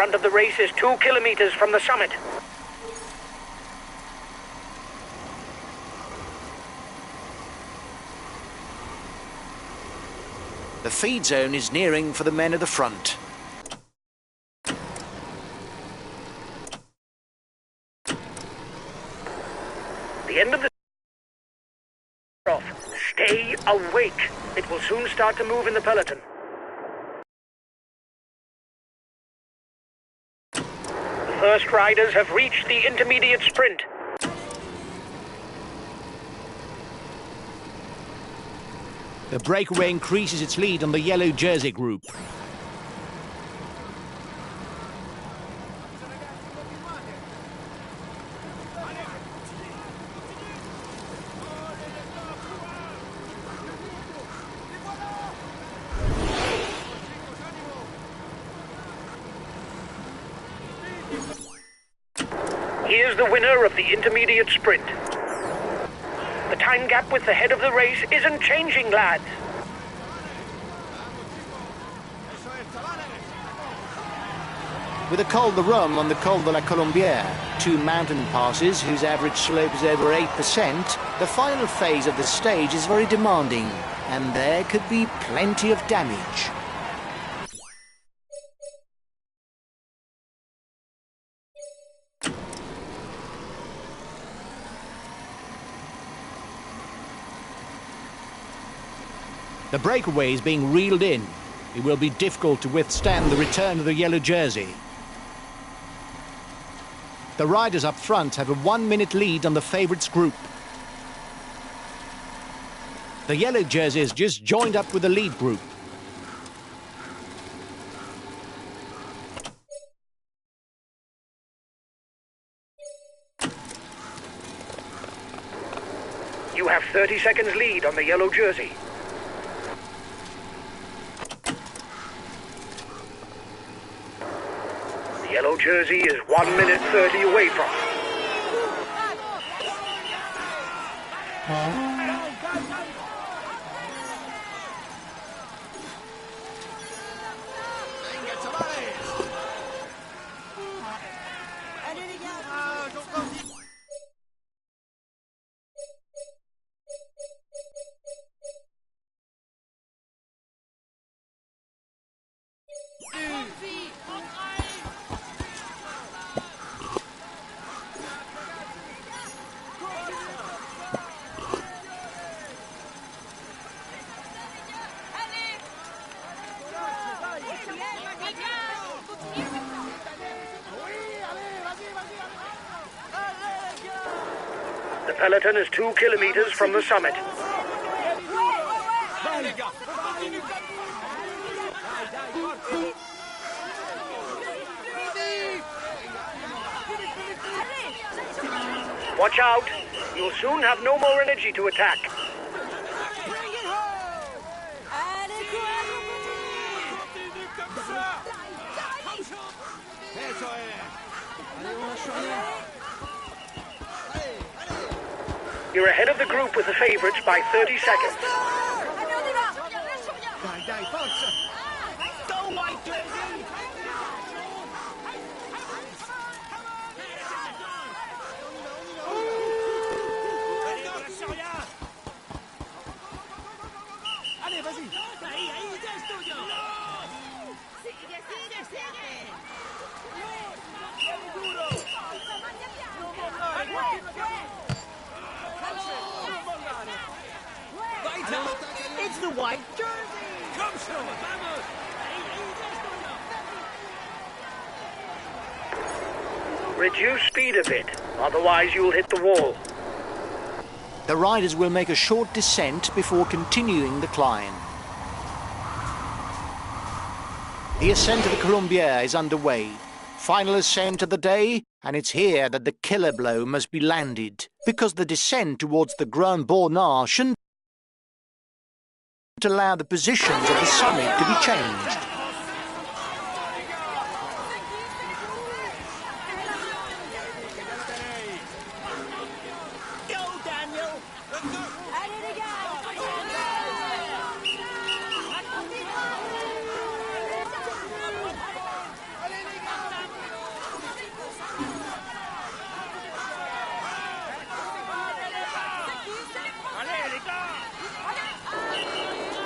front of the race is 2 kilometers from the summit. The feed zone is nearing for the men at the front. The end of the off. Stay awake. It will soon start to move in the peloton. The first riders have reached the intermediate sprint. The breakaway increases its lead on the yellow jersey group. Here's the winner of the intermediate sprint. The time gap with the head of the race isn't changing, lads. With a Col de Rome on the Col de la Colombière, 2 mountain passes whose average slope is over 8%, the final phase of the stage is very demanding, and there could be plenty of damage. The breakaway is being reeled in. It will be difficult to withstand the return of the yellow jersey. The riders up front have a 1-minute lead on the favourites group. The yellow jersey has just joined up with the lead group. You have 30 seconds lead on the yellow jersey. The yellow jersey is 1 minute 30 away from. The peloton is 2 kilometers from the summit. Watch out! You'll soon have no more energy to attack. You're ahead of the group with the favorites by 30 seconds. It's the white jersey! Reduce speed a bit, otherwise you'll hit the wall. The riders will make a short descent before continuing the climb. The ascent of the Colombière is underway. Final ascent of the day, and it's here that the killer blow must be landed, because the descent towards the Grand Bornard shouldn't allow the positions of the summit to be changed.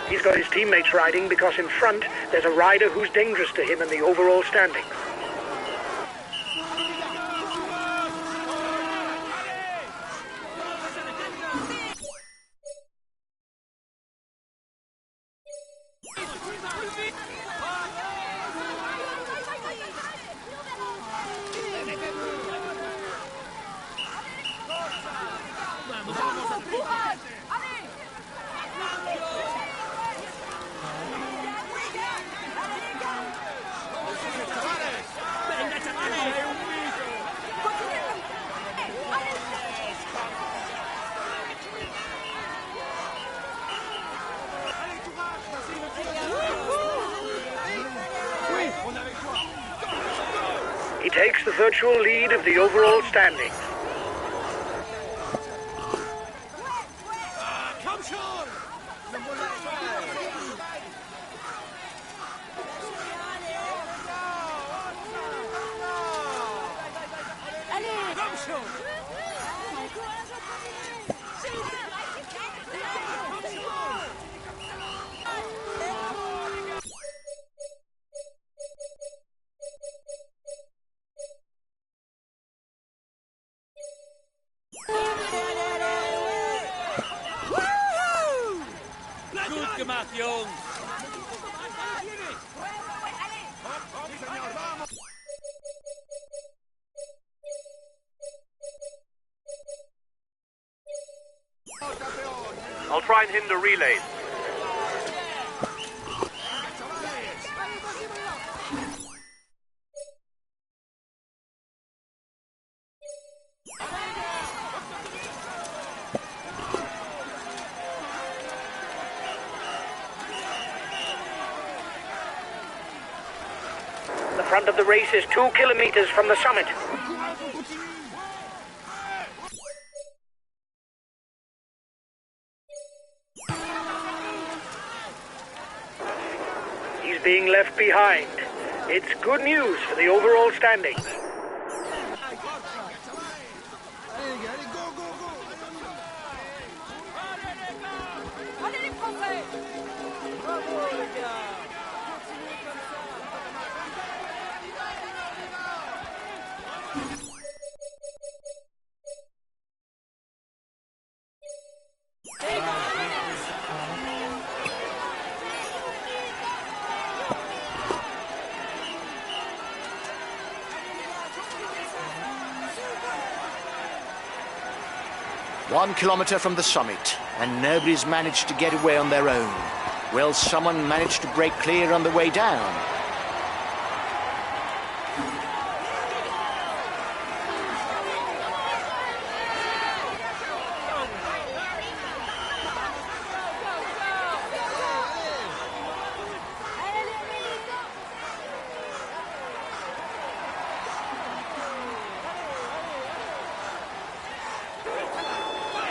He's got his teammates riding because in front there's a rider who's dangerous to him in the overall standings. He takes the virtual lead of the overall standings. Gut gemacht, Jungs! I'll try and hinder relays. The front of the race is 2 kilometers from the summit. He's being left behind. It's good news for the overall standings. One kilometre from the summit, and nobody's managed to get away on their own. Will someone manage to break clear on the way down?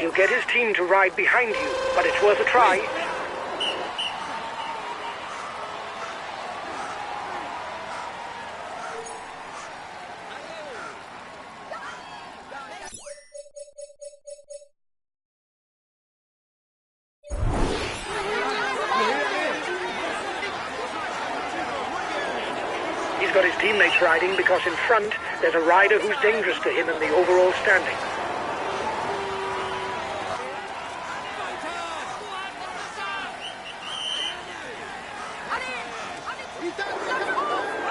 He'll get his team to ride behind you, but it's worth a try. He's got his teammates riding because in front there's a rider who's dangerous to him in the overall standing.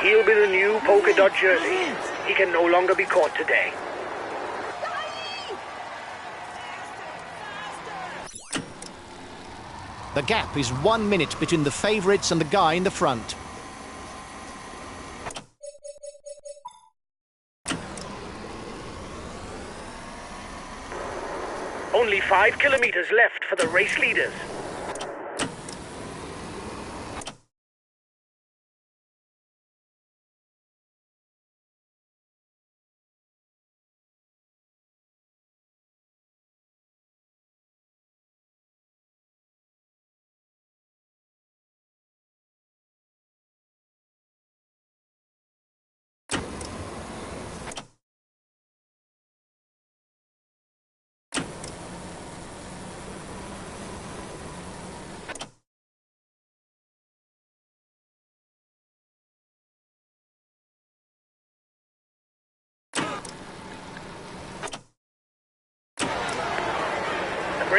He'll be the new polka dot jersey. He can no longer be caught today. The gap is 1 minute between the favourites and the guy in the front. Only 5 kilometers left for the race leaders.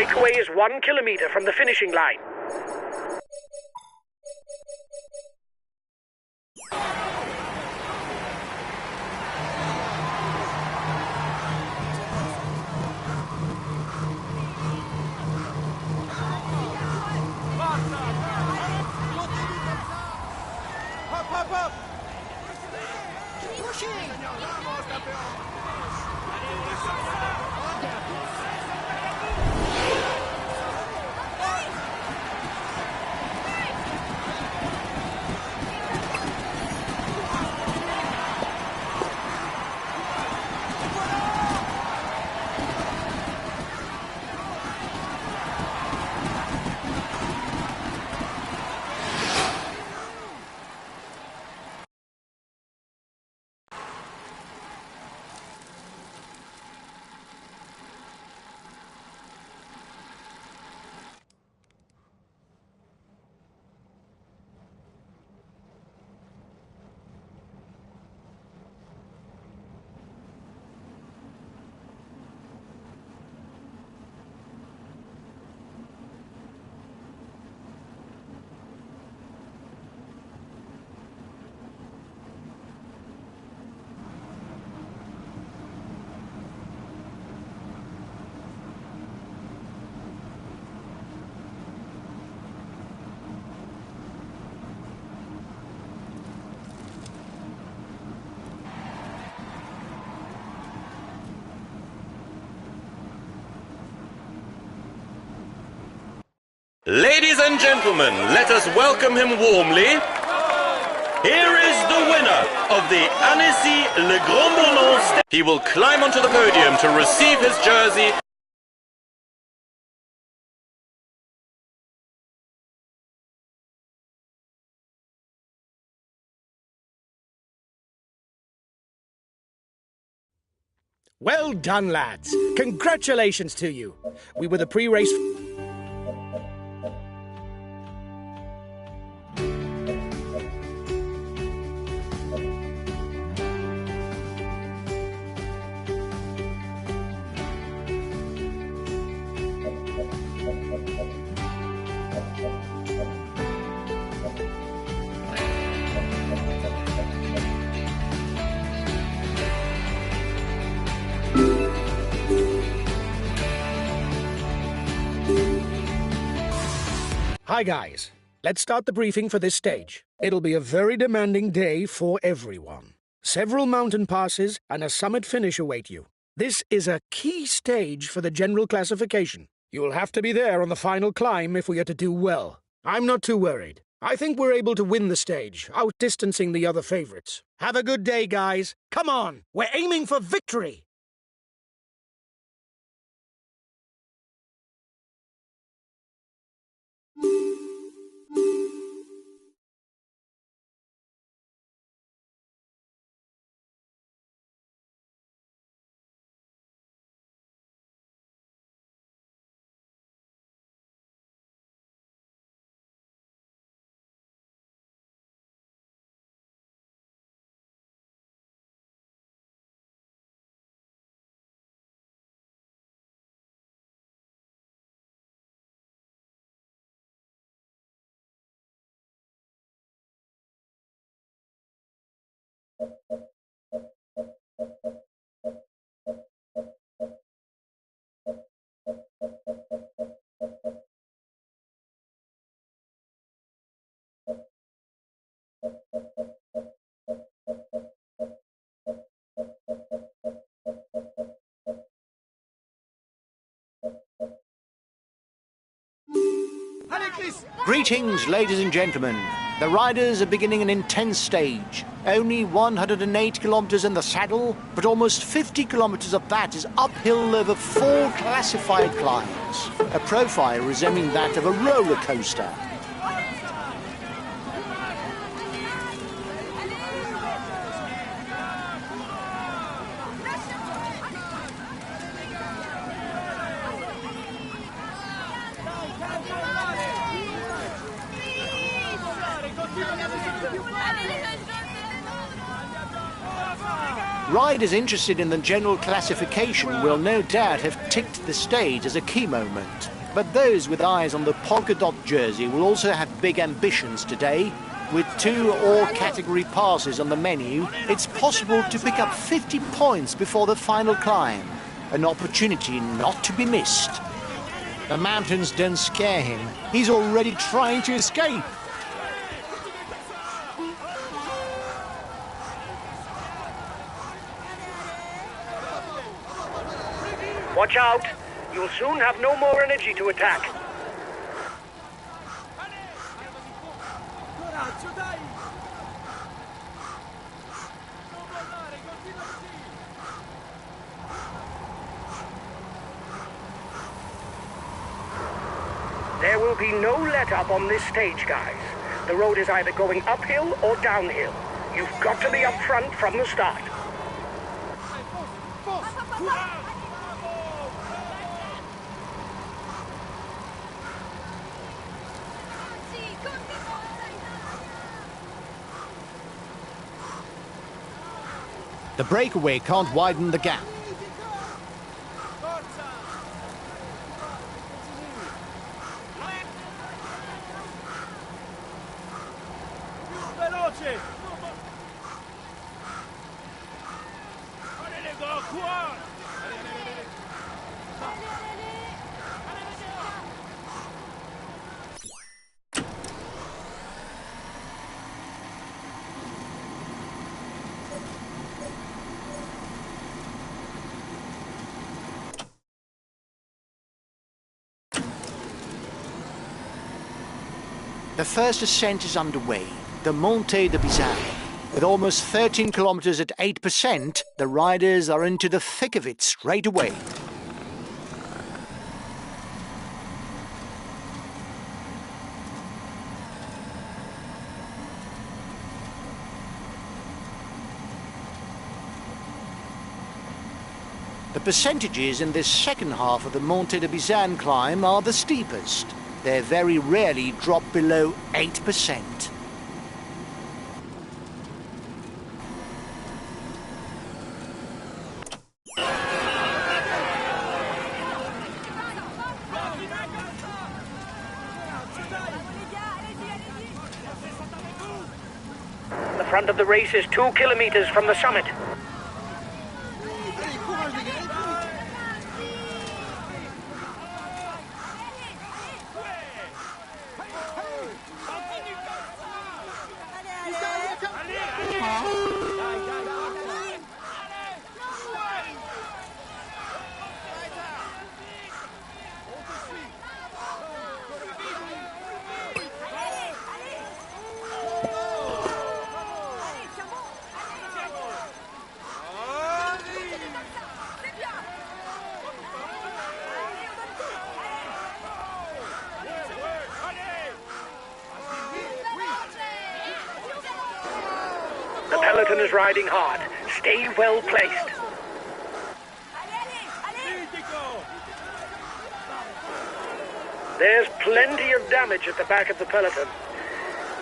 breakaway is 1 kilometer from the finishing line. Ladies and gentlemen, let us welcome him warmly. Here is the winner of the Annecy Le Grand Ballon Stage. He will climb onto the podium to receive his jersey. Well done, lads. Congratulations to you. We were the pre-race... Hi guys, let's start the briefing for this stage. It'll be a very demanding day for everyone. Several mountain passes and a summit finish await you. This is a key stage for the general classification. You'll have to be there on the final climb if we are to do well. I'm not too worried. I think we're able to win the stage, outdistancing the other favorites. Have a good day, guys. Come on, we're aiming for victory! Greetings, ladies and gentlemen. The riders are beginning an intense stage. Only 108 kilometers in the saddle, but almost 50 kilometers of that is uphill over 4 classified climbs. A profile resembling that of a roller coaster. Riders interested in the general classification will no doubt have ticked the stage as a key moment. But those with eyes on the polka dot jersey will also have big ambitions today. With 2 all-category passes on the menu, it's possible to pick up 50 points before the final climb. An opportunity not to be missed. The mountains don't scare him. He's already trying to escape. Watch out! You'll soon have no more energy to attack. There will be no let-up on this stage, guys. The road is either going uphill or downhill. You've got to be up front from the start. The breakaway can't widen the gap. The first ascent is underway, the Monte de Bizarre. With almost 13 kilometers at 8%, the riders are into the thick of it straight away. The percentages in this second half of the Monte de Bizarre climb are the steepest. They very rarely drop below 8%. The front of the race is 2 kilometers from the summit. The peloton is riding hard. Stay well placed. There's plenty of damage at the back of the peloton.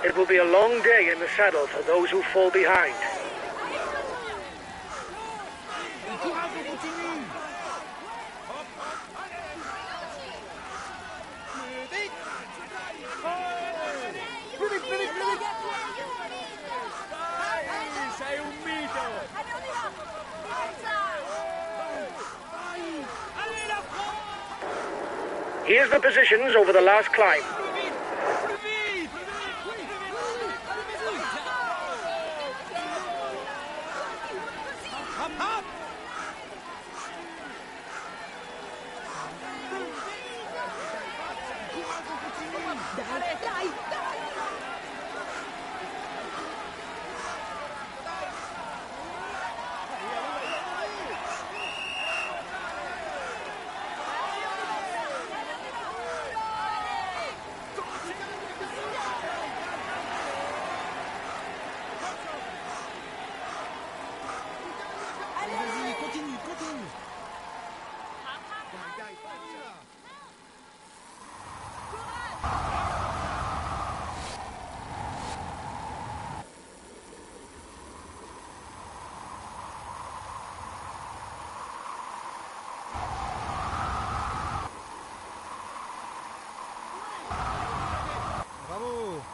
It will be a long day in the saddle for those who fall behind. Here's the positions over the last climb.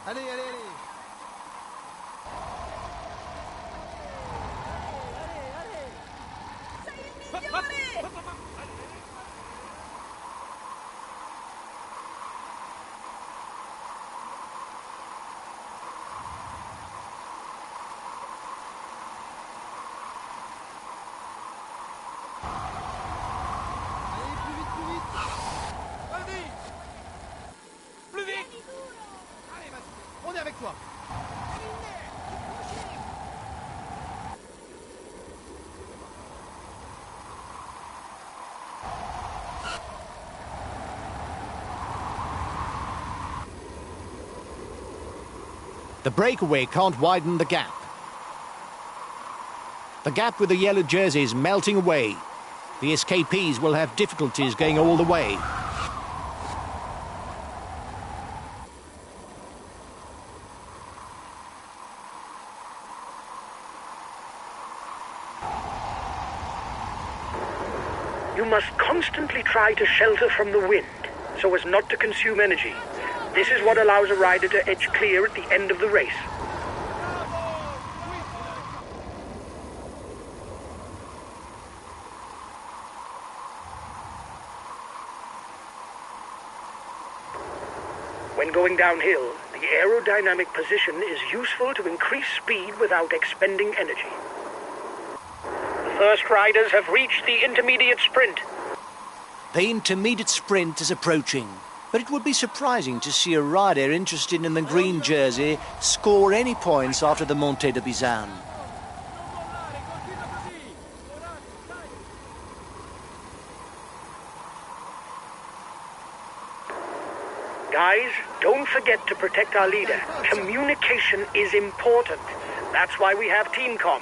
Allez, allez, allez. On est avec toi. The breakaway can't widen the gap. The gap with the yellow jersey is melting away. The escapees will have difficulties going all the way. You must constantly try to shelter from the wind, so as not to consume energy. This is what allows a rider to edge clear at the end of the race. When going downhill, the aerodynamic position is useful to increase speed without expending energy. The first riders have reached the intermediate sprint. The intermediate sprint is approaching, but it would be surprising to see a rider interested in the green jersey score any points after the Montée de Bizane. Guys, don't forget to protect our leader. Communication is important. That's why we have TeamCom.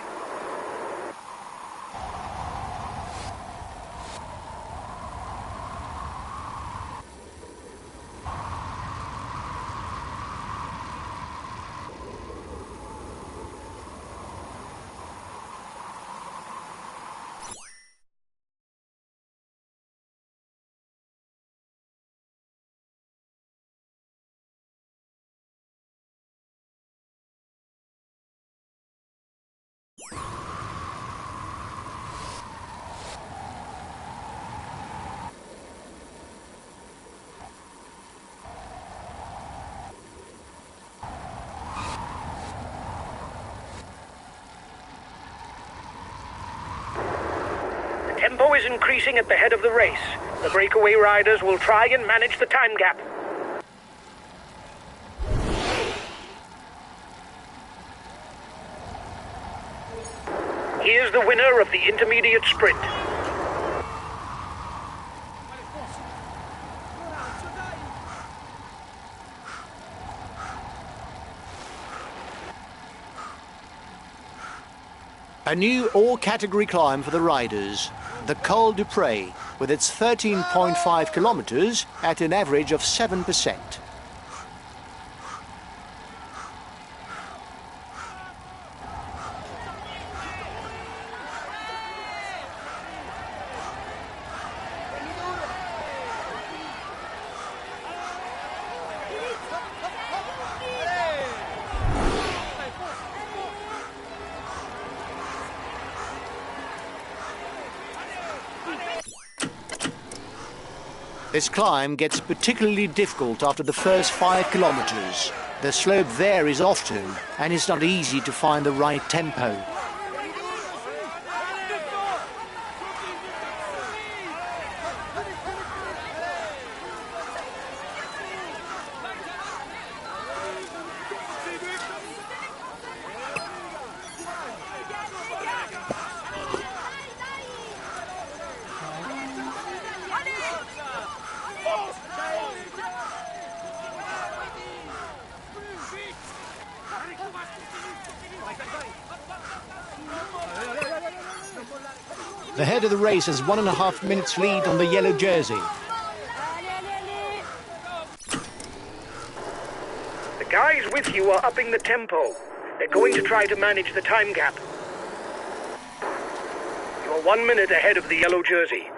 Tempo is increasing at the head of the race. The breakaway riders will try and manage the time gap. Here's the winner of the intermediate sprint. A new all-category climb for the riders. The Col du Pré, with its 13.5 kilometers at an average of 7%. This climb gets particularly difficult after the first 5 kilometers. The slope there is often, and it's not easy to find the right tempo. The head of the race has 1.5 minutes lead on the yellow jersey. The guys with you are upping the tempo. They're going to try to manage the time gap. You're 1 minute ahead of the yellow jersey.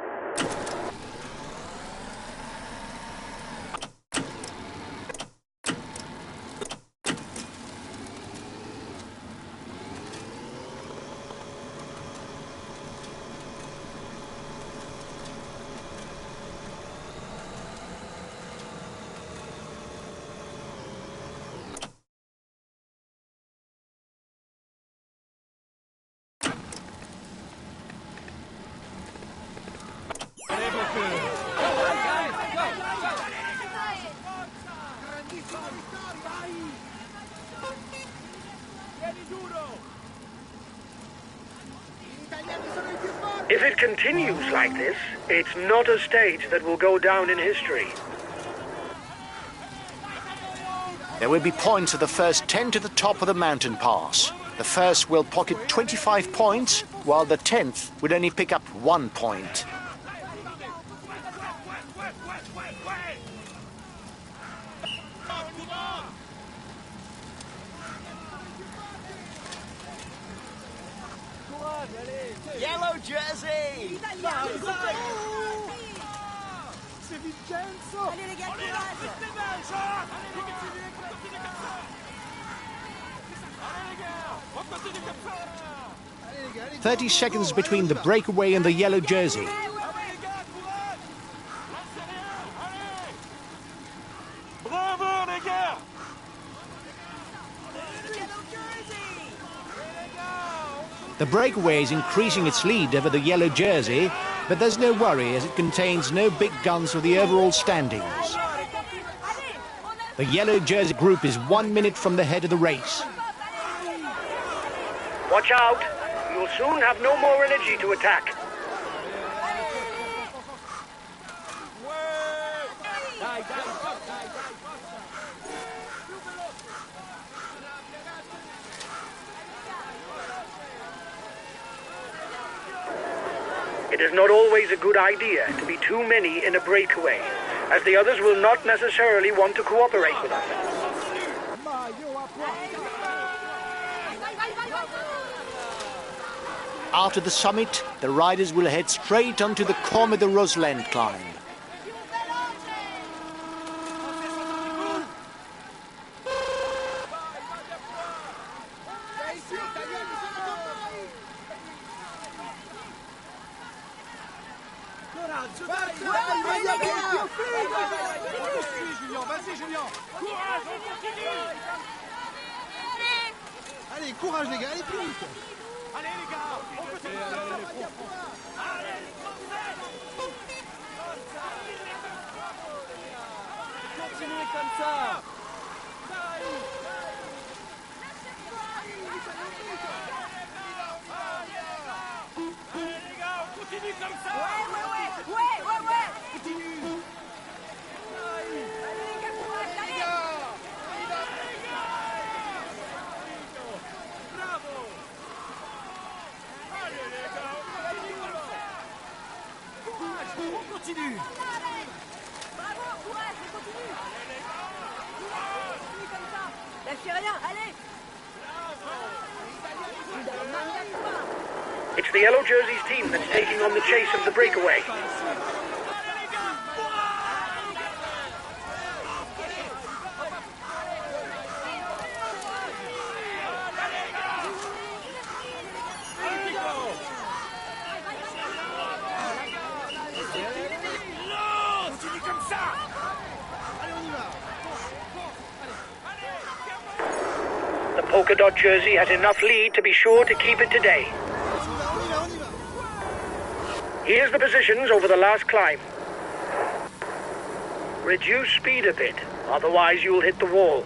If it continues like this, it's not a stage that will go down in history. There will be points for the first 10 to the top of the mountain pass. The first will pocket 25 points, while the 10th will only pick up 1 point. Yellow jersey! C'est Vincenzo! Allez les gars, courage! 30 seconds between the breakaway and the yellow jersey. Bravo les gars! The breakaway is increasing its lead over the yellow jersey, but there's no worry as it contains no big guns for the overall standings. The yellow jersey group is 1 minute from the head of the race. Watch out! You'll soon have no more energy to attack. It is not always a good idea to be too many in a breakaway, as the others will not necessarily want to cooperate with us. After the summit, the riders will head straight onto the Comme de Roseland climb. Allez, courage les gars, allez plus vite! Allez les gars, on peut se Allez, continuez comme ça. Allez les gars, on continue comme ça. Ouais. Continue. Allez les gars, courage, allez. Bravo. Allez les gars, on continue. Bravo, courage, on continue. Allez les gars, continue comme ça. Lâchez rien, allez. It's the yellow jerseys team that's taking on the chase of the breakaway. The polka dot jersey has enough lead to be sure to keep it today. Here's the positions over the last climb. Reduce speed a bit, otherwise you'll hit the wall.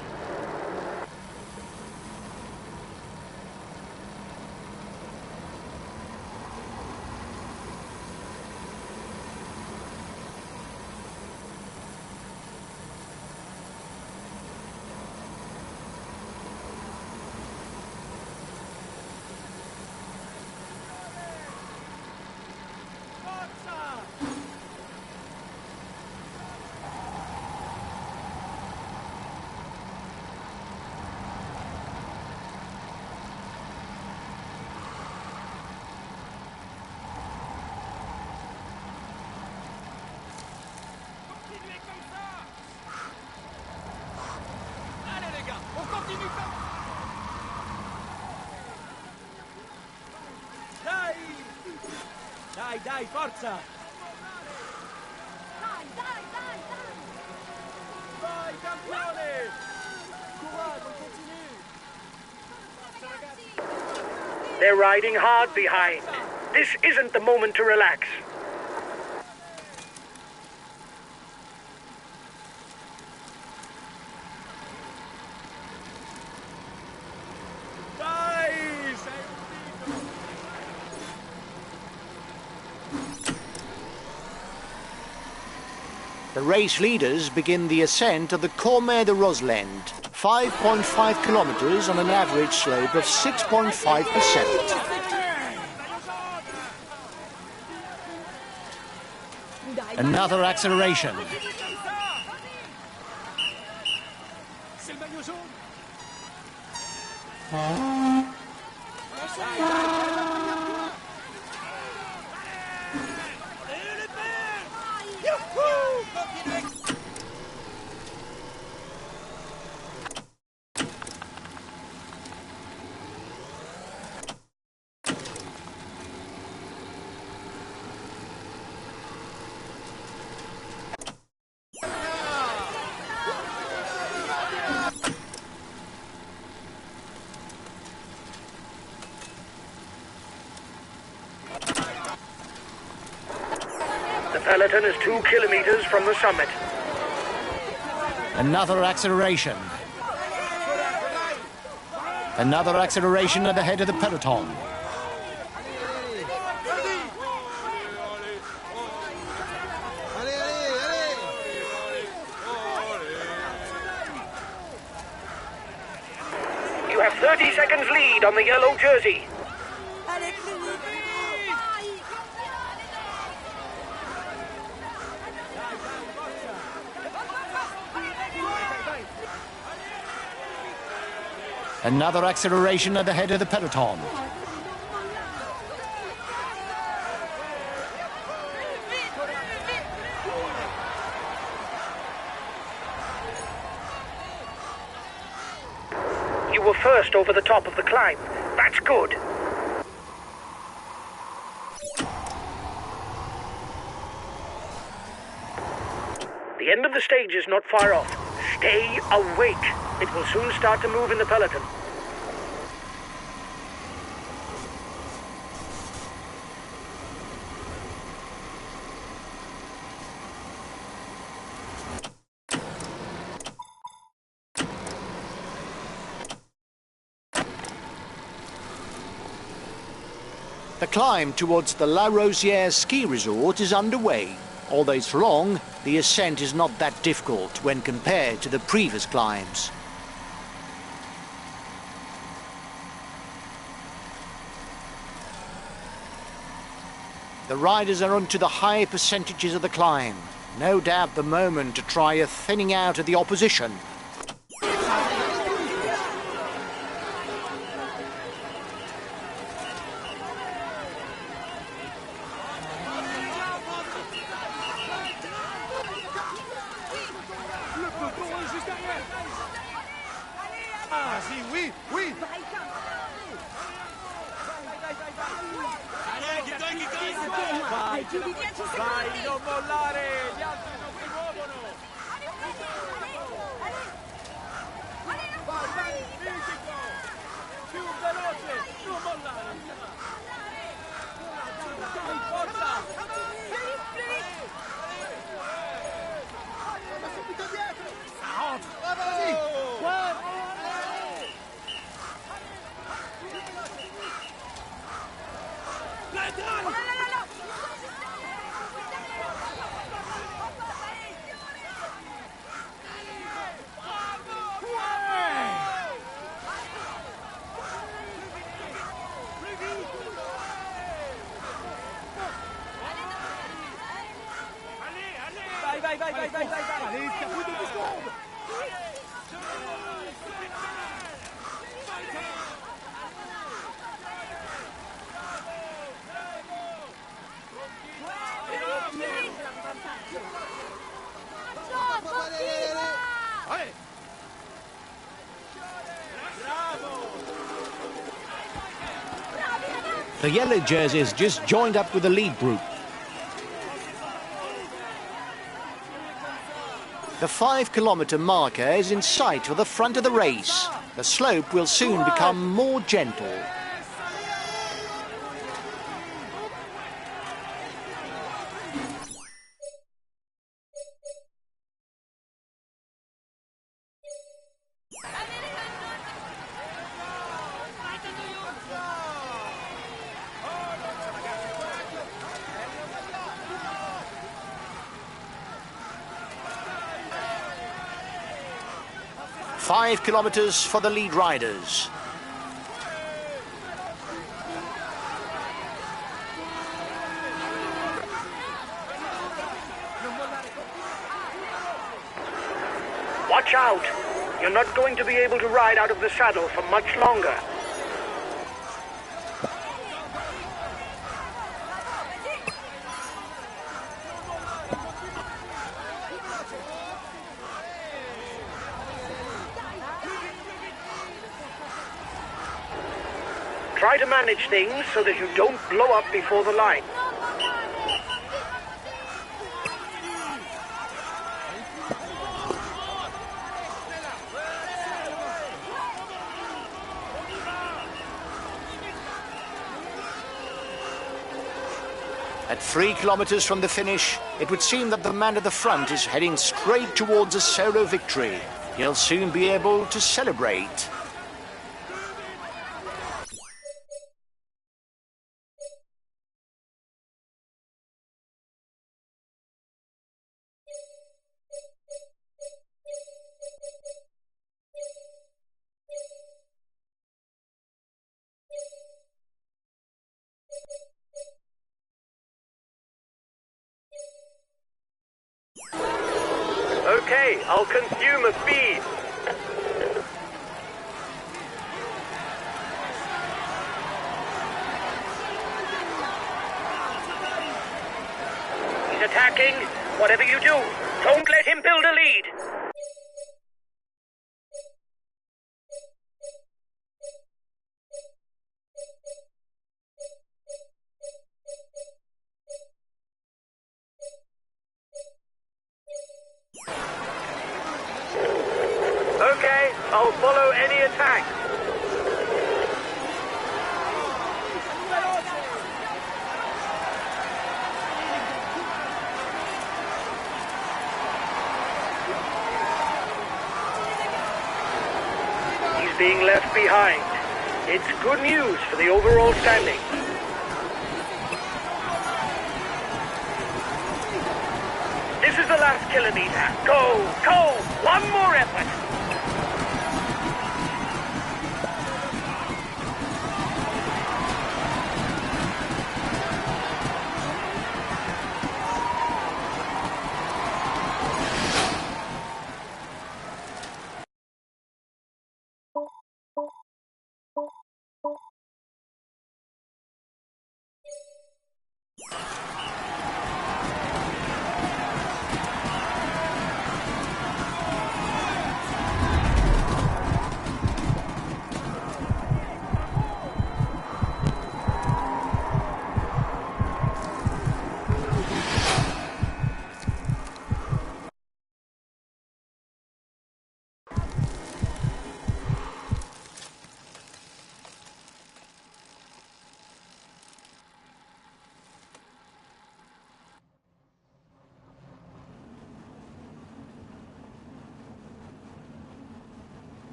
Dai, forza! Vai, campione! Courage, on continue! They're riding hard behind. This isn't the moment to relax. The race leaders begin the ascent of the Cormet de Rosland, 5.5 kilometers on an average slope of 6.5%. Another acceleration. The peloton is 2 kilometers from the summit. Another acceleration. Another acceleration at the head of the peloton. Allez, allez, allez. You have 30 seconds lead on the yellow jersey. Allez, plus vite. Another acceleration at the head of the peloton. You were first over the top of the climb. That's good. The end of the stage is not far off. Stay awake. It will soon start to move in the peloton. The climb towards the La Rosière ski resort is underway. Although it's long, the ascent is not that difficult when compared to the previous climbs. The riders are onto the high percentages of the climb. No doubt the moment to try a thinning out of the opposition. Vas-y, oui, oui. Vai, non mollare, gli altri non si muovono. Vai, fisico. Più veloce, non mollare. Forza. Ma subito dietro. Vas-y. Vai. Allez, t'as plus de 10 secondes. Allez. The yellow jerseys just joined up with the lead group. The 5-kilometer marker is in sight for the front of the race. The slope will soon become more gentle. 5 kilometers for the lead riders. Watch out! You're not going to be able to ride out of the saddle for much longer. Try to manage things so that you don't blow up before the line. At 3 kilometers from the finish, it would seem that the man at the front is heading straight towards a solo victory. He'll soon be able to celebrate. Okay, I'll consume a feed. He's attacking. Whatever you do, don't let him build a lead. Okay, I'll follow any attack. He's being left behind. It's good news for the overall standing. This is the last kilometer. Go, go! One more effort.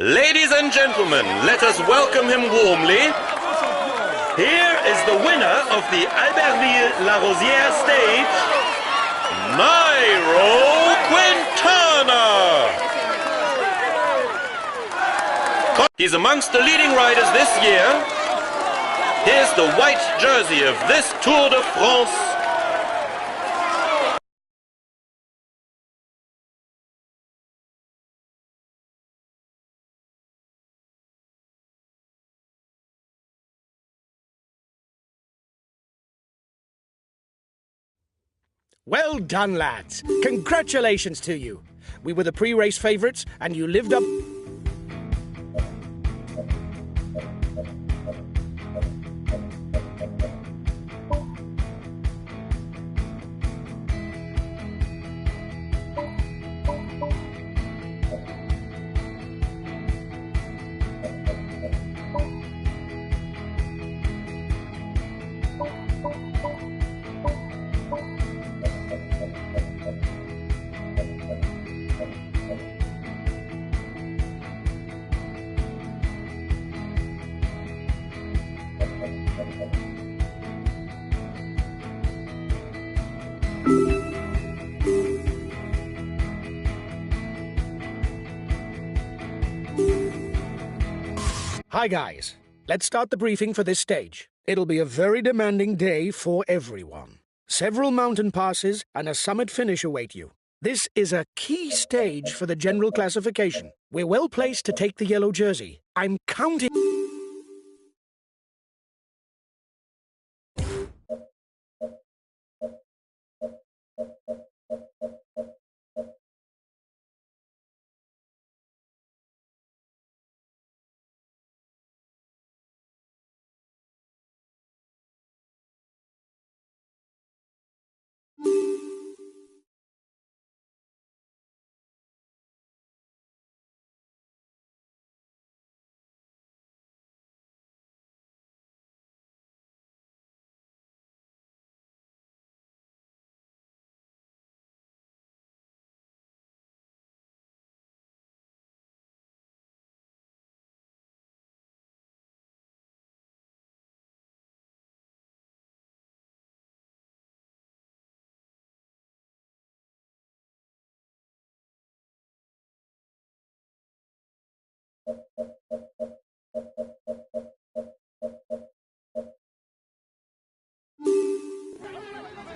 Ladies and gentlemen, let us welcome him warmly. Here is the winner of the Albertville-La Rosière stage, Nairo Quintana. He's amongst the leading riders this year. Here's the white jersey of this Tour de France. Well done, lads. Congratulations to you. We were the pre-race favourites, and you lived up... Hi guys, let's start the briefing for this stage. It'll be a very demanding day for everyone. Several mountain passes and a summit finish await you. This is a key stage for the general classification. We're well placed to take the yellow jersey. I'm counting...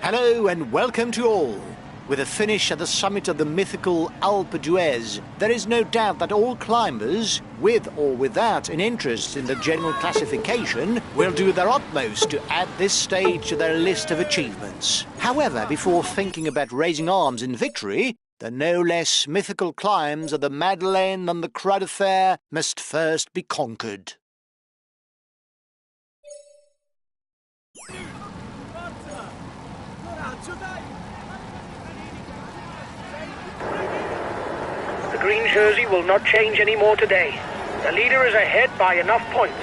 Hello and welcome to all. With a finish at the summit of the mythical Alpe d'Huez, there is no doubt that all climbers, with or without an interest in the general classification, will do their utmost to add this stage to their list of achievements. However, before thinking about raising arms in victory, the no less mythical climbs of the Madeleine and the Croix de Fer must first be conquered. The green jersey will not change any more today. The leader is ahead by enough points.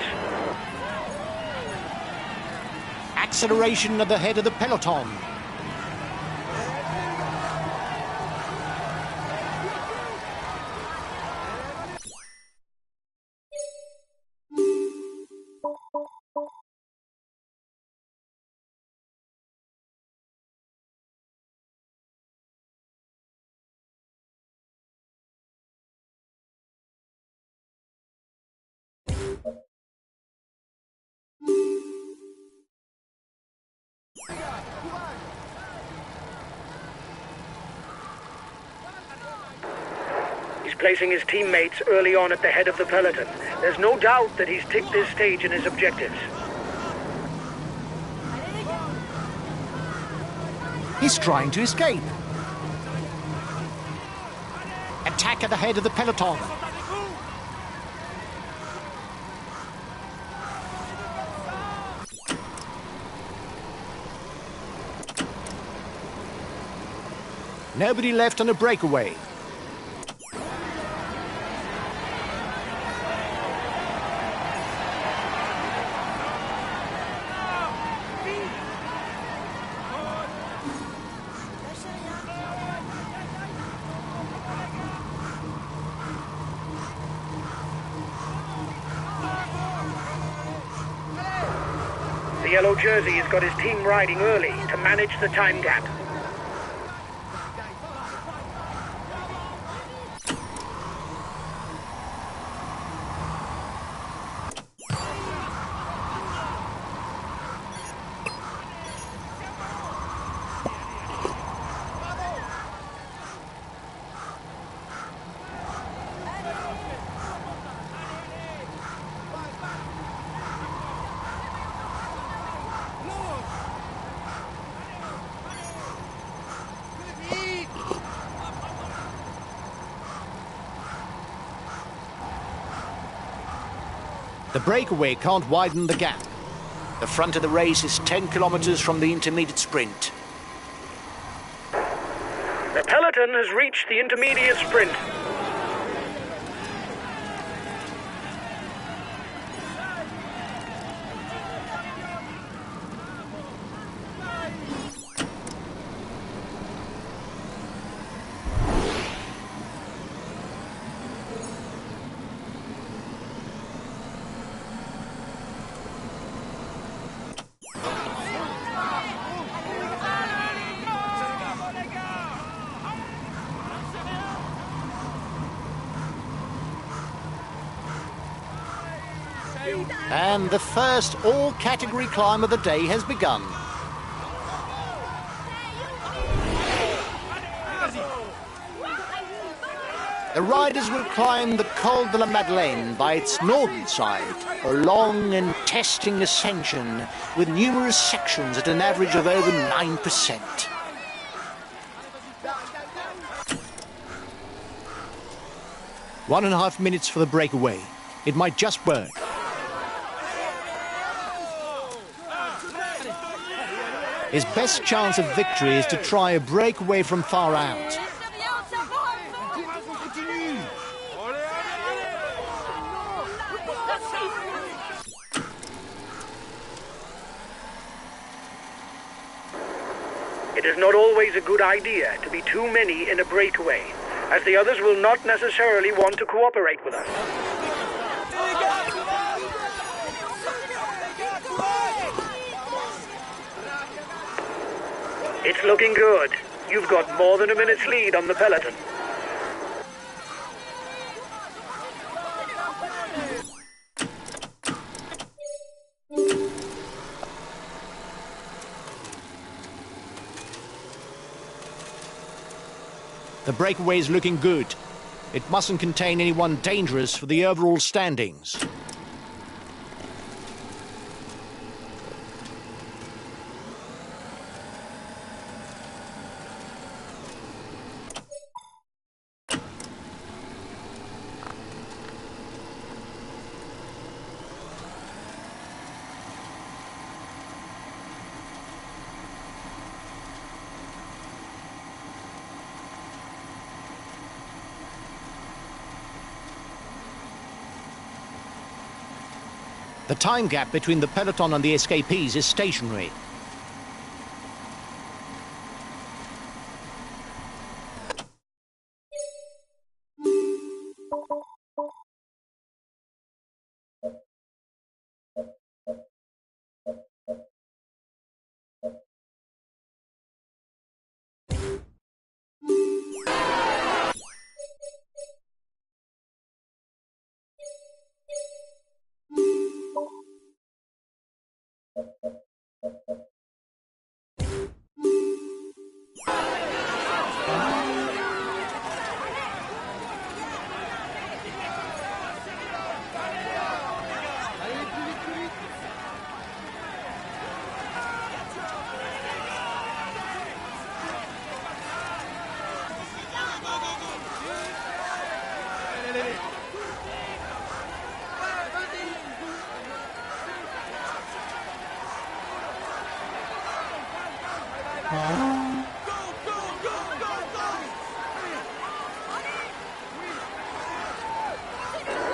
Acceleration at the head of the peloton. He's placing his teammates early on at the head of the peloton. There's no doubt that he's ticked this stage in his objectives. He's trying to escape. Attack at the head of the peloton. Nobody left on a breakaway. The yellow jersey has got his team riding early to manage the time gap. The breakaway can't widen the gap. The front of the race is 10 kilometers from the intermediate sprint. The peloton has reached the intermediate sprint. And the first all-category climb of the day has begun. The riders will climb the Col de la Madeleine by its northern side, a long and testing ascension with numerous sections at an average of over 9%. One and a half minutes for the breakaway. It might just work. His best chance of victory is to try a breakaway from far out. It is not always a good idea to be too many in a breakaway, as the others will not necessarily want to cooperate with us. It's looking good. You've got more than a minute's lead on the peloton. The breakaway is looking good. It mustn't contain anyone dangerous for the overall standings. The time gap between the peloton and the escapees is stationary.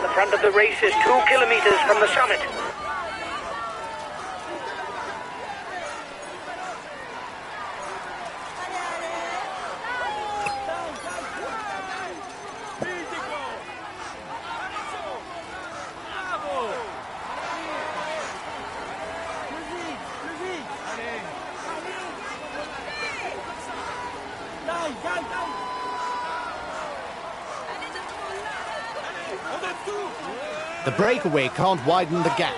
The front of the race is 2 kilometers from the summit. The breakaway can't widen the gap.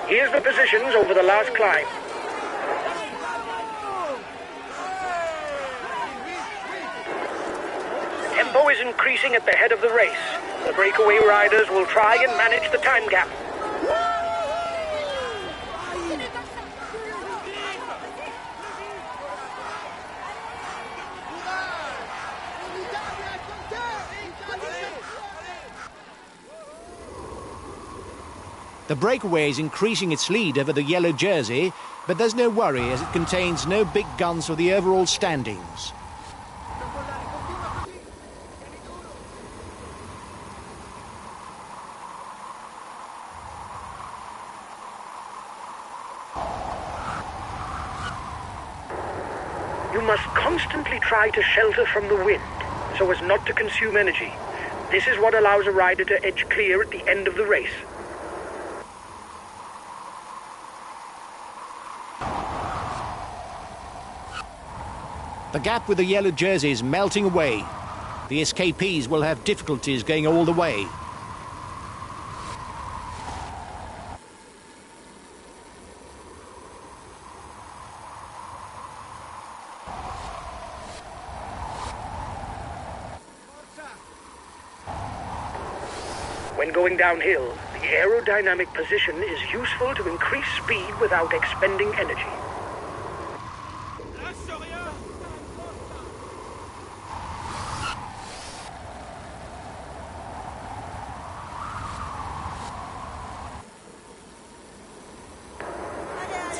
Here's the positions over the last climb. The tempo is increasing at the head of the race. The breakaway riders will try and manage the time gap. The breakaway is increasing its lead over the yellow jersey, but there's no worry as it contains no big guns for the overall standings. You must constantly try to shelter from the wind, so as not to consume energy. This is what allows a rider to edge clear at the end of the race. The gap with the yellow jersey is melting away. The escapees will have difficulties going all the way. When going downhill, the aerodynamic position is useful to increase speed without expending energy. Lâche rien.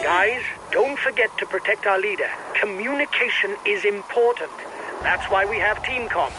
Guys, don't forget to protect our leader. Communication is important. That's why we have team comm.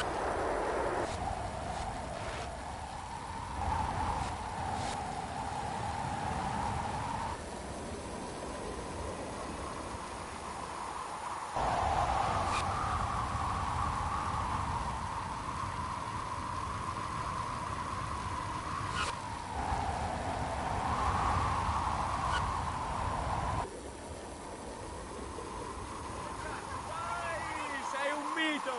Sei un mito.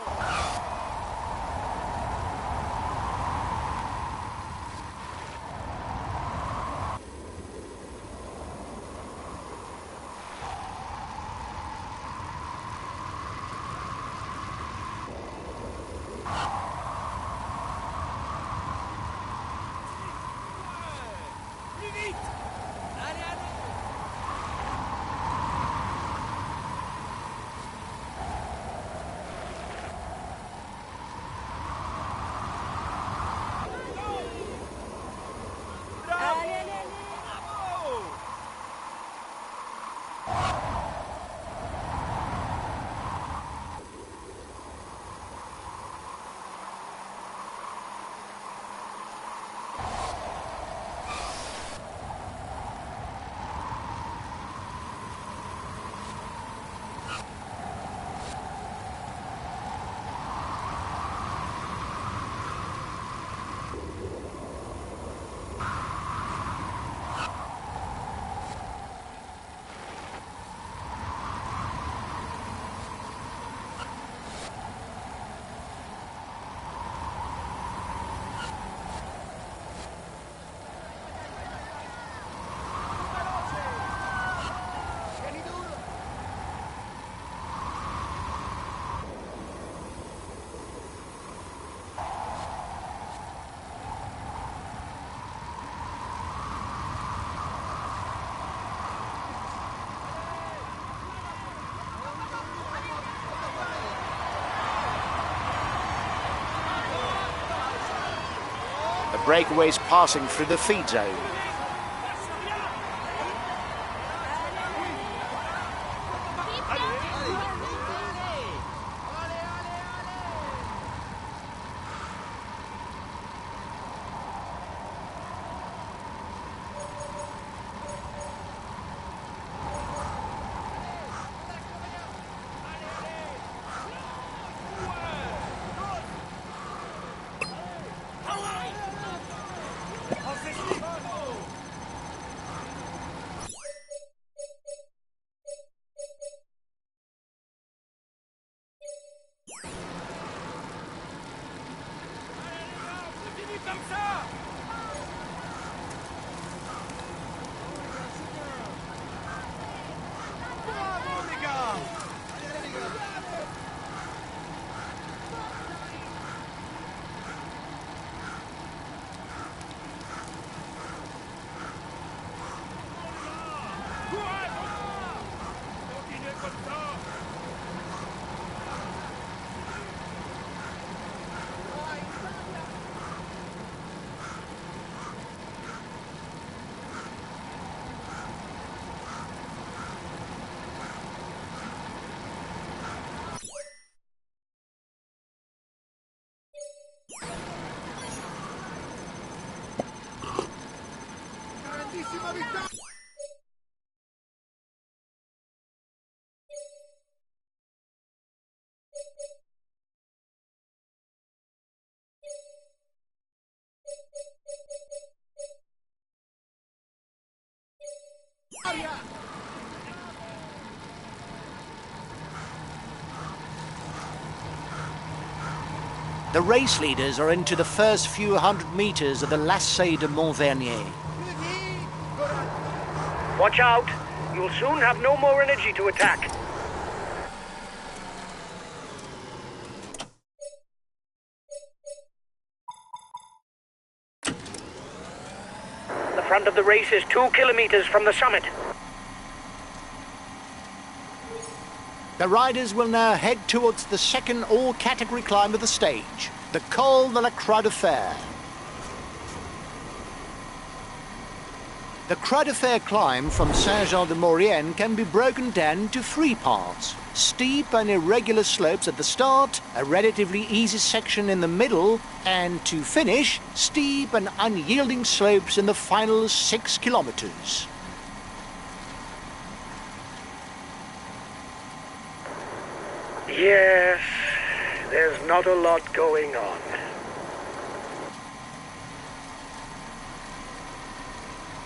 Plus vite. Allez, allez. Bravo. Allez, allez, allez. Bravo. The breakaway's passing through the feed zone. Continue comme ça. Bravo les gars. Grandissima vittoria! The race leaders are into the first few hundred meters of the Lacet de Montvernier. Watch out. You'll soon have no more energy to attack. The front of the race is 2 kilometers from the summit. The riders will now head towards the second all-category climb of the stage, the Col de la Croix de Fer. The Croix de Fer climb from Saint-Jean-de-Maurienne can be broken down into 3 parts. Steep and irregular slopes at the start, a relatively easy section in the middle, and to finish, steep and unyielding slopes in the final 6 kilometers. Yes, there's not a lot going on.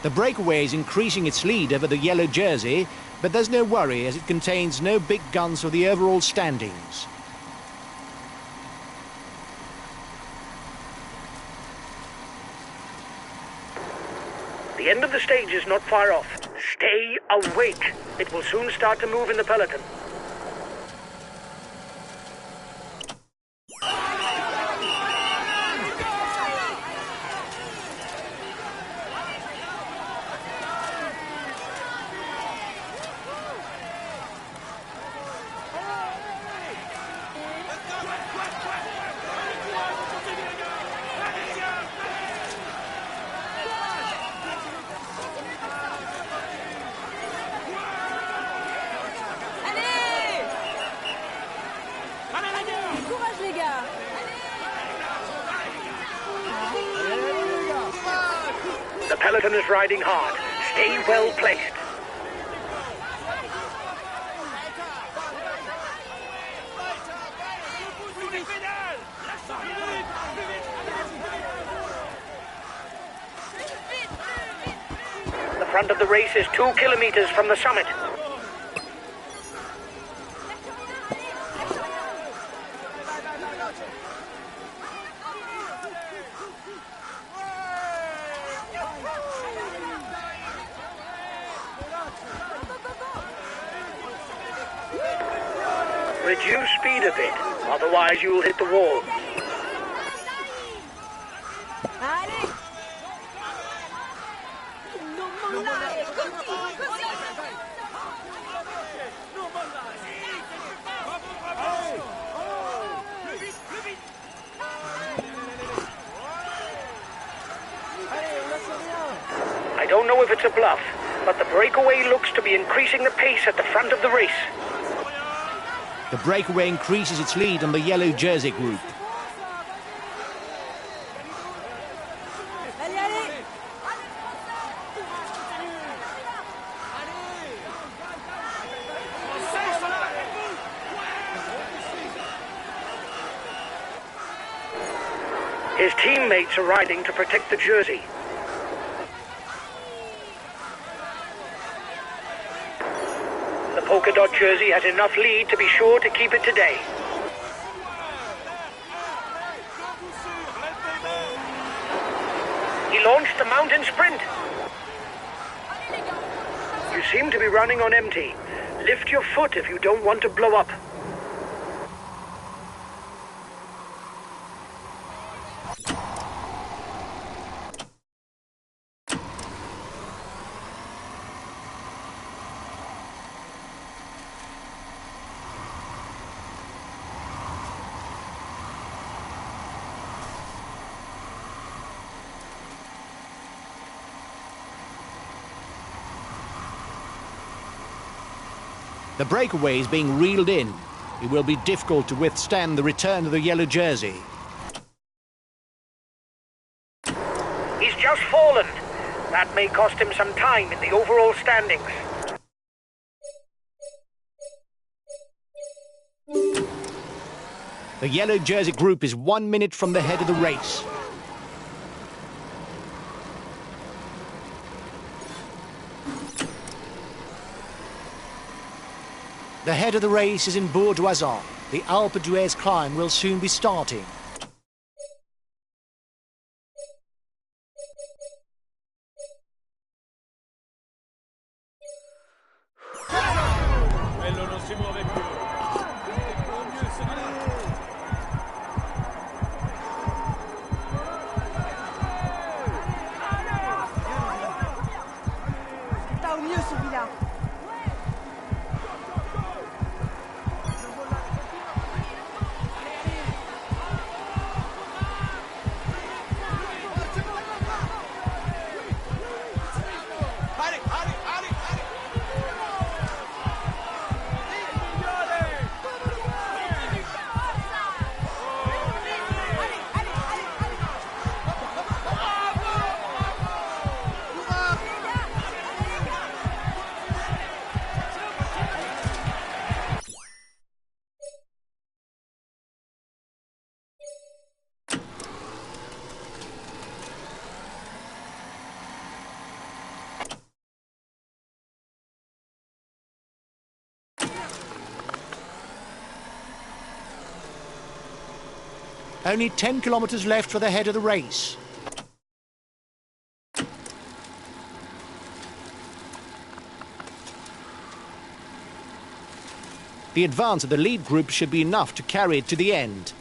The breakaway is increasing its lead over the yellow jersey, but there's no worry as it contains no big guns for the overall standings. The end of the stage is not far off. Stay awake. It will soon start to move in the peloton. Courage les gars. The peloton is riding hard. Stay well placed. The front of the race is 2 kilometers from the summit. Reduce speed a bit, otherwise you'll hit the wall. Allez. Non, là, così. I don't know if it's a bluff, but the breakaway looks to be increasing the pace at the front of the race. The breakaway increases its lead on the yellow jersey group. Allez, allez. His teammates are riding to protect the jersey. The polka dot jersey has enough lead to be sure to keep it today. He launched the mountain sprint. You seem to be running on empty. Lift your foot if you don't want to blow up. The breakaway is being reeled in. It will be difficult to withstand the return of the yellow jersey. He's just fallen. That may cost him some time in the overall standings. The yellow jersey group is 1 minute from the head of the race. The head of the race is in Bourdoisan. The Alpe d'Huez climb will soon be starting. Quello non si muove più. Au mieux, celui-là. T'as au mieux celui-là. Only 10 kilometres left for the head of the race. The advance of the lead group should be enough to carry it to the end.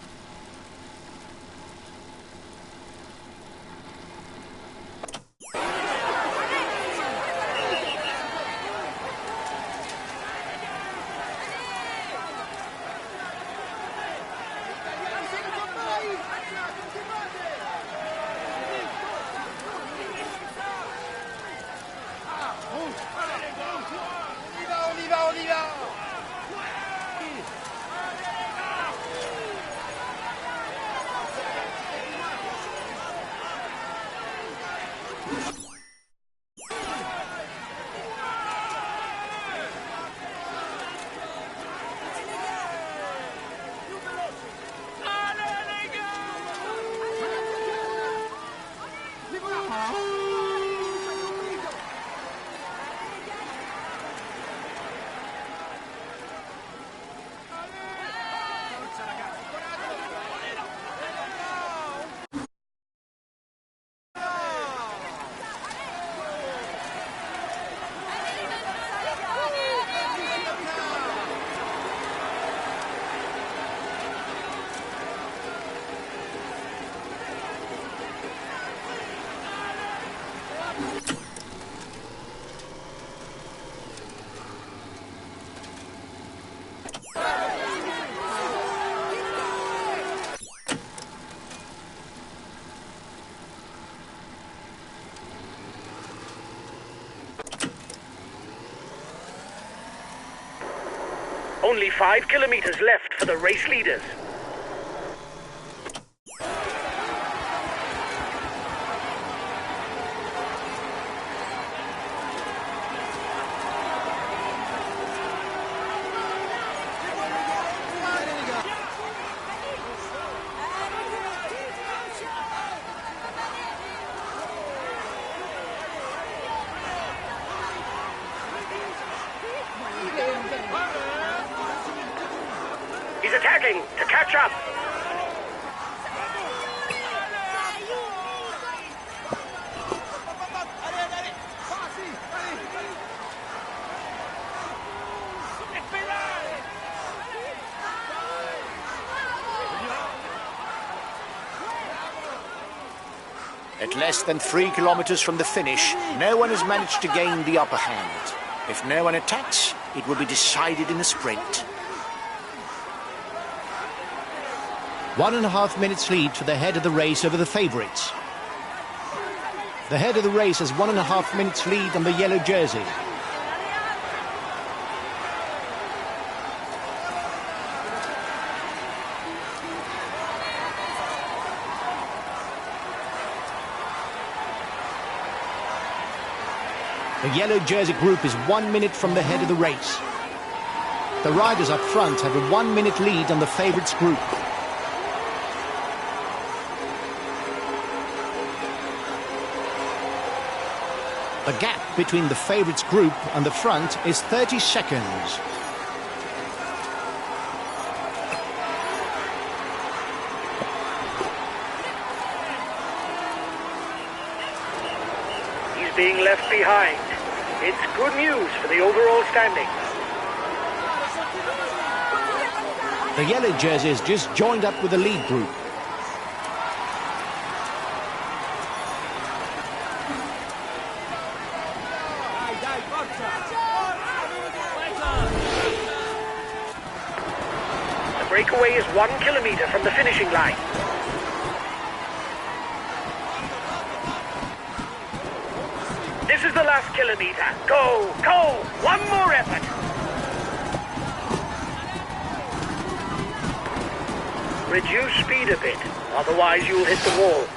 Only 5 kilometers left for the race leaders. He's attacking to catch up. At less than 3 kilometers from the finish, no one has managed to gain the upper hand. If no one attacks, it will be decided in a sprint. 1.5 minutes lead for the head of the race over the favourites. The head of the race has 1.5 minutes lead on the yellow jersey. The yellow jersey group is 1 minute from the head of the race. The riders up front have a 1 minute lead on the favourites group. The gap between the favourites group and the front is 30 seconds. is being left behind. It's good news for the overall standings. The yellow jerseys just joined up with the lead group. Dai, forza! The breakaway is 1 kilometer from the finishing line. This is the last kilometer. Go, go! One more effort. Reduce speed a bit, otherwise you'll hit the wall.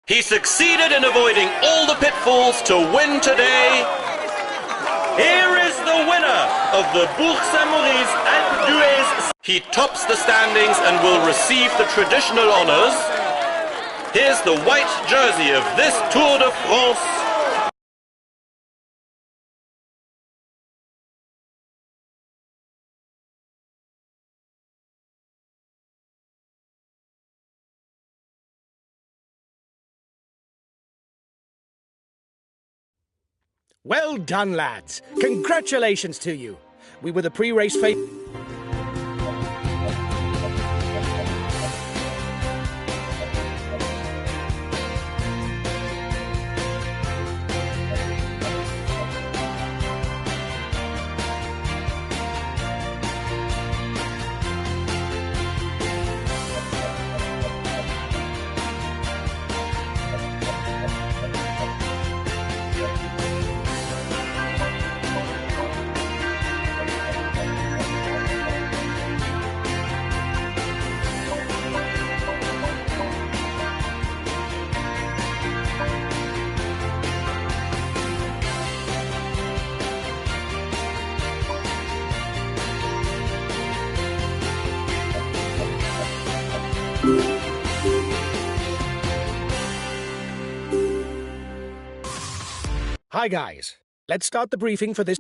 He succeeded in avoiding all the pitfalls to win today. Here is the winner of the Bourg-Saint-Maurice Alpe d'Huez. He tops the standings and will receive the traditional honors. Here's the white jersey of this Tour de France. Well done, lads. Congratulations to you. We were the pre-race favourites. Hi guys, let's start the briefing for this.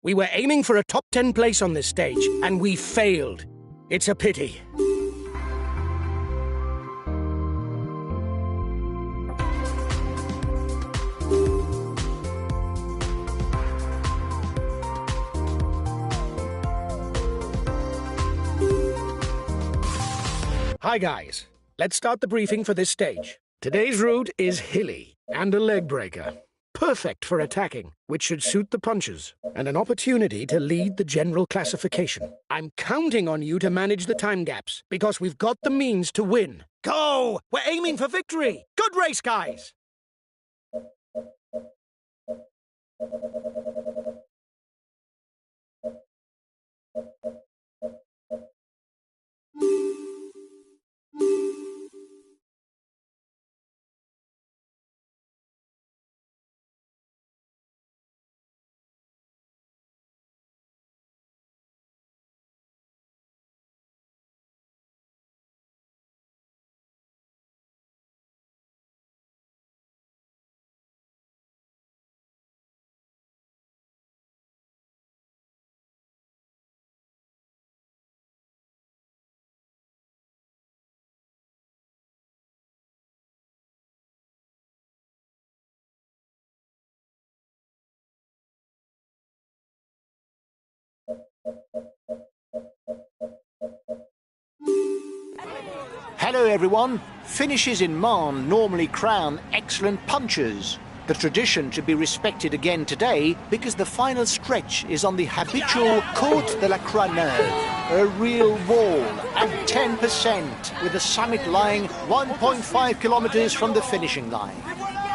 We were aiming for a top 10 place on this stage, and we failed. It's a pity. Hi guys, let's start the briefing for this stage. Today's route is hilly and a leg breaker. Perfect for attacking, which should suit the punchers, and an opportunity to lead the general classification. I'm counting on you to manage the time gaps, because we've got the means to win. Go! We're aiming for victory! Good race, guys! Hello everyone. Finishes in Marne normally crown excellent punchers. The tradition should be respected again today because the final stretch is on the habitual Côte de la Croix-Neuve, a real wall at 10%, with the summit lying 1.5 kilometers from the finishing line.